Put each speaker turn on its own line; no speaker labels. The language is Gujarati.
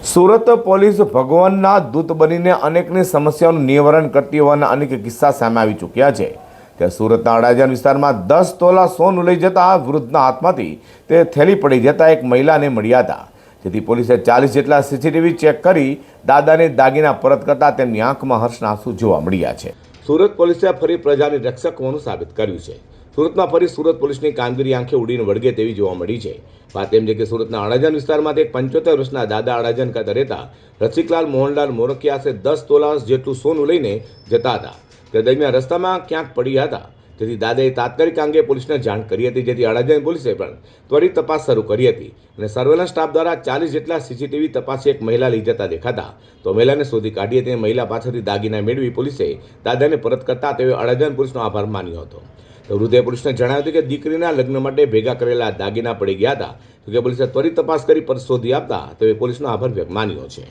સુરત પોલીસ ભગવાનના દૂત બનીને અનેકની સમસ્યાઓનું નિવારણ કરતી હોવાના અનેક કિસ્સા સામે આવી ચૂક્યા છે। ત્યારે સુરતના અડાજણ વિસ્તારમાં 10 તોલા સોનું લઈ જતા વૃદ્ધના હાથમાંથી તે થેલી પડી જતા એક મહિલાને મળ્યા હતા, જેથી પોલીસે 40 જેટલા સીસીટીવી ચેક કરી દાદાને દાગીના પરત કરતા તેમની આંખમાં હર્ષના આંસુ જોવા મળ્યા છે। સુરત પોલીસે ફરી પ્રજાની રક્ષક હોવાનું સાબિત કર્યું છે। સુરતમાં ફરી સુરત પોલીસની કામગીરી આંખે ઉડીને વળગે તેવી જોવા મળી છે। વાત એમ છે કે સુરતના અડાજણ વિસ્તારમાં 75 વર્ષના દાદા અડાજણ ખાતે રહેતા રસિકલાલ મોહનલાલ મોરકિયા આશરે 10 તોલા જેટલું સોનું લઈને જતા હતા। તે દરમિયાન રસ્તામાં ક્યાંક પડ્યા હતા, જેથી દાદાએ તાત્કાલિક અંગે પોલીસને જાણ કરી હતી, જેથી અડાજણ પોલીસે પણ ત્વરિત તપાસ શરૂ કરી હતી અને સર્વેલન્સ સ્ટાફ દ્વારા 40 જેટલા સીસીટીવી તપાસી એક મહિલા લઈ જતા દેખાતા તો મહિલાને શોધી કાઢી હતી। મહિલા પાસેથી દાગીના મેળવી પોલીસે દાદાને પરત કરતા તેઓએ અડાજણ પોલીસનો આભાર માન્યો હતો। તો વૃદ્ધે પોલીસને જણાવ્યું હતું કે દીકરીના લગ્ન માટે ભેગા કરેલા દાગીના પડી ગયા હતા, તો કે પોલીસે ત્વરિત તપાસ કરી પરત શોધી આપતા તેઓએ પોલીસનો આભાર માન્યો છે।